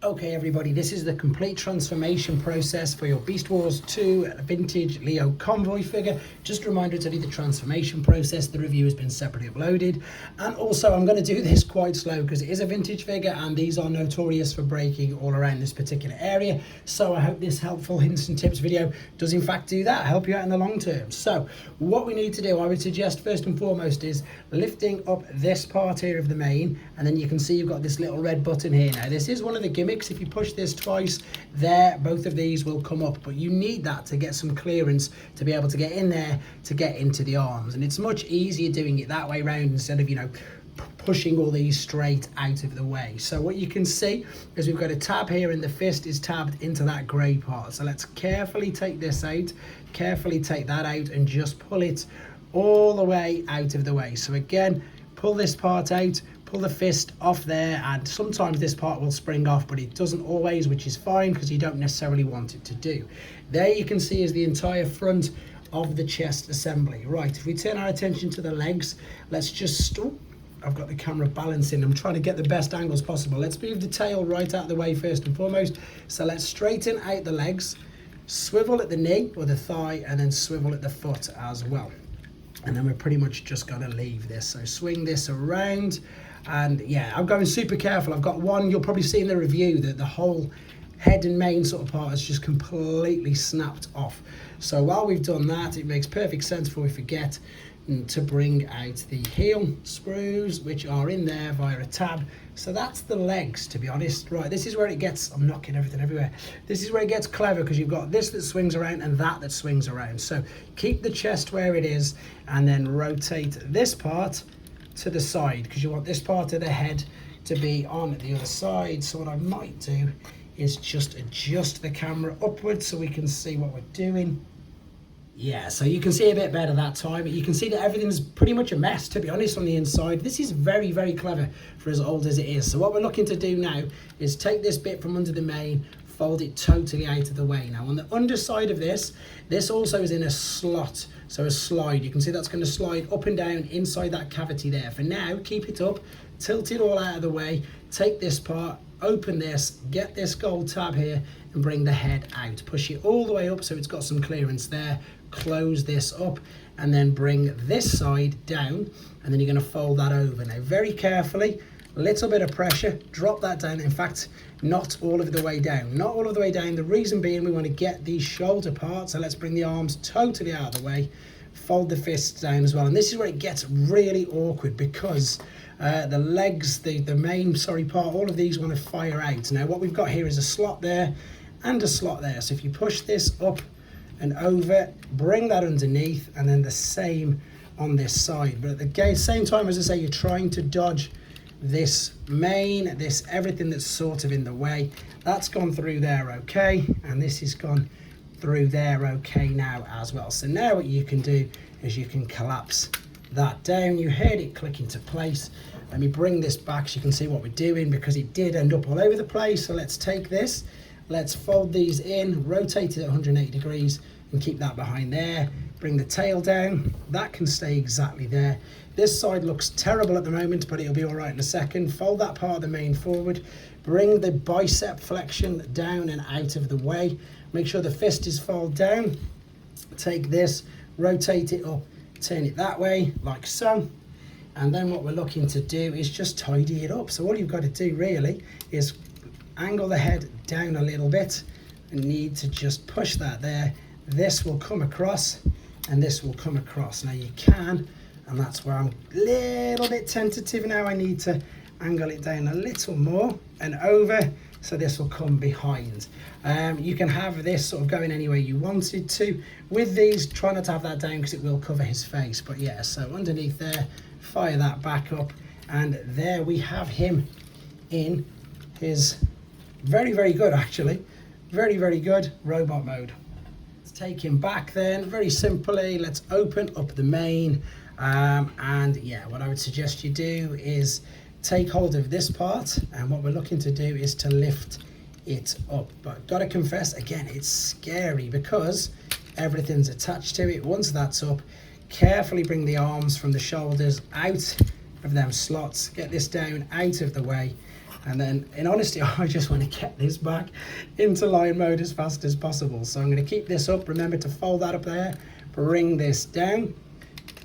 Okay everybody, this is the complete transformation process for your Beast Wars 2 vintage Leo convoy figure. Just a reminder, it's only the transformation process. The review has been separately uploaded. And also I'm going to do this quite slow because it is a vintage figure and these are notorious for breaking all around this particular area. So I hope this helpful hints and tips video does in fact do that, help you out in the long term. So what we need to do, I would suggest first and foremost, is lifting up this part here of the main, and then you can see you've got this little red button here. Now this is one of the gimmicks. If you push this twice there, both of these will come up, but you need that to get some clearance to be able to get in there to get into the arms. And it's much easier doing it that way round instead of, you know, pushing all these straight out of the way. So what you can see is we've got a tab here and the fist is tabbed into that grey part. So let's carefully take this out, carefully take that out and just pull it all the way out of the way. So again, pull this part out, pull the fist off there, and sometimes this part will spring off, but it doesn't always, which is fine because you don't necessarily want it to do. There you can see is the entire front of the chest assembly. Right, if we turn our attention to the legs, let's just, oh, I've got the camera balancing, I'm trying to get the best angles possible. Let's move the tail right out of the way first and foremost. So let's straighten out the legs, swivel at the knee or the thigh, and then swivel at the foot as well. And then we're pretty much just going to leave this. So swing this around. And yeah, I'm going super careful. I've got one, you'll probably see in the review that the whole head and mane sort of part has just completely snapped off. So while we've done that, it makes perfect sense before we forget to bring out the heel screws, which are in there via a tab. So that's the legs, to be honest. Right, this is where it gets, I'm knocking everything everywhere. This is where it gets clever because you've got this that swings around and that swings around. So keep the chest where it is and then rotate this part to the side because you want this part of the head to be on the other side. So what I might do is just adjust the camera upwards so we can see what we're doing. Yeah, so you can see a bit better that time, but you can see that everything's pretty much a mess, to be honest, on the inside. This is very, very clever for as old as it is. So what we're looking to do now is take this bit from under the mane, fold it totally out of the way. Now on the underside of this also is in a slot, so a slide. You can see that's going to slide up and down inside that cavity there. For now, keep it up, tilt it all out of the way, take this part, open this, get this gold tab here and bring the head out. Push it all the way up so it's got some clearance there. Close this up and then bring this side down, and then you're going to fold that over. Now very carefully, a little bit of pressure, drop that down. In fact, not all of the way down, not all of the way down. The reason being we want to get these shoulder parts, so let's bring the arms totally out of the way, fold the fists down as well. And this is where it gets really awkward because the legs, the main part, all of these want to fire out. Now what we've got here is a slot there and a slot there. So if you push this up and over, bring that underneath, and then the same on this side. But at the same time, as I say, you're trying to dodge this mane, this everything that's sort of in the way. That's gone through there okay, and this has gone through there okay now as well. So now what you can do is you can collapse that down. You heard it click into place. Let me bring this back so you can see what we're doing because it did end up all over the place. So let's take this, let's fold these in, rotate it at 180 degrees and keep that behind there. Bring the tail down, that can stay exactly there. This side looks terrible at the moment, but it'll be all right in a second. Fold that part of the mane forward, bring the bicep flexion down and out of the way. Make sure the fist is folded down. Take this, rotate it up, turn it that way, like so. And then what we're looking to do is just tidy it up. So all you've got to do really is angle the head down a little bit and need to just push that there. This will come across and this will come across. Now you can, and that's where I'm a little bit tentative now, I need to angle it down a little more and over so this will come behind. You can have this sort of going any way you wanted to. With these, try not to have that down because it will cover his face. But yeah, so underneath there, fire that back up, and there we have him in his very, very good, actually, very, very good robot mode. Let's take him back then, very simply. Let's open up the mane, and yeah, what I would suggest you do is take hold of this part, and what we're looking to do is to lift it up. But gotta confess, again, it's scary because everything's attached to it. Once that's up, carefully bring the arms from the shoulders out of them slots, get this down out of the way, and then in honesty I just want to get this back into line mode as fast as possible. So I'm going to keep this up, remember to fold that up there, bring this down,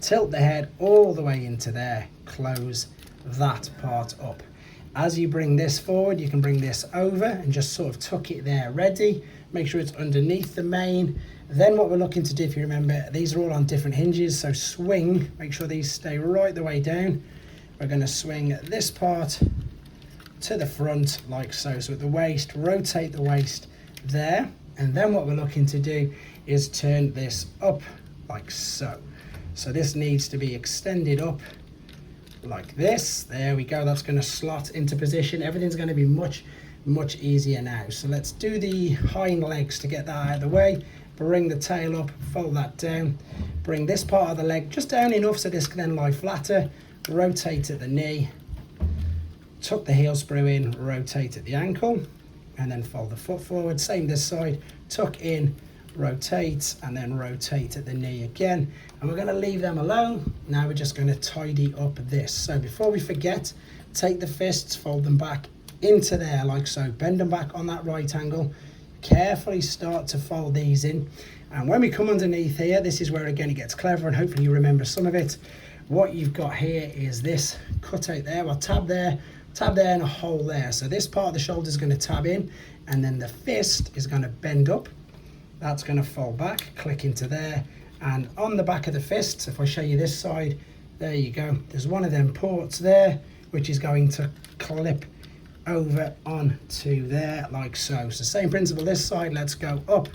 tilt the head all the way into there, close that part up. As you bring this forward, you can bring this over and just sort of tuck it there ready. Make sure it's underneath the main. Then what we're looking to do, if you remember, these are all on different hinges, so swing, make sure these stay right the way down. We're going to swing this part to the front like so. So at the waist, rotate the waist there. And then what we're looking to do is turn this up like so. So this needs to be extended up like this. There we go. That's going to slot into position. Everything's going to be much easier now. So let's do the hind legs to get that out of the way. Bring the tail up, fold that down, bring this part of the leg just down enough so this can then lie flatter, rotate at the knee, tuck the heel sprue in, rotate at the ankle, and then fold the foot forward. Same this side, tuck in, rotate, and then rotate at the knee again. And we're going to leave them alone. Now we're just going to tidy up this. So before we forget, take the fists, fold them back into there like so, bend them back on that right angle, carefully start to fold these in. And when we come underneath here, this is where again it gets clever, and hopefully you remember some of it. What you've got here is this cutout there, well, tab there, and a hole there. So this part of the shoulder is going to tab in, and then the fist is going to bend up. That's going to fold back, click into there, and on the back of the fist, if I show you this side, there you go, there's one of them ports there which is going to clip over onto there like so. So same principle this side, let's go up,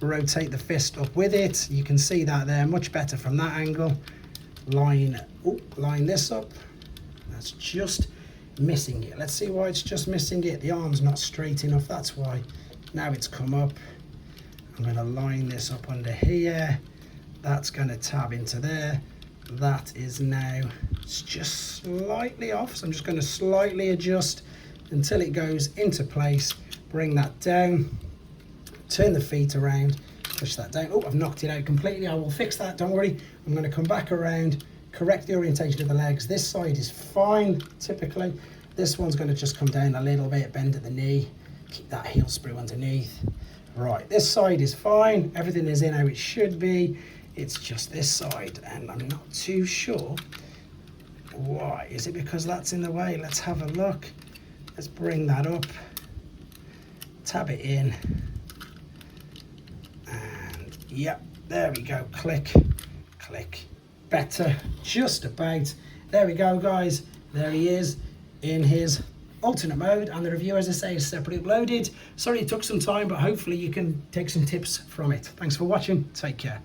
rotate the fist up with it. You can see that there much better from that angle. Line this up. That's just missing it. Let's see why it's just missing it. The arm's not straight enough, that's why. Now it's come up. I'm going to line this up under here. That's going to tab into there. That is now, it's just slightly off, so I'm just going to slightly adjust until it goes into place. Bring that down, turn the feet around, push that down. Oh, I've knocked it out completely. I will fix that, don't worry. I'm going to come back around, correct the orientation of the legs. This side is fine, typically. This one's going to just come down a little bit, bend at the knee, keep that heel sprue underneath. Right, this side is fine. Everything is in how it should be. It's just this side, and I'm not too sure why. Is it because that's in the way? Let's have a look. Let's bring that up, tab it in, and yep, there we go. Click, click. Better, just about. There we go, guys. There he is in his alternate mode, and the review, as I say, is separately uploaded. Sorry it took some time, but hopefully you can take some tips from it. Thanks for watching. Take care.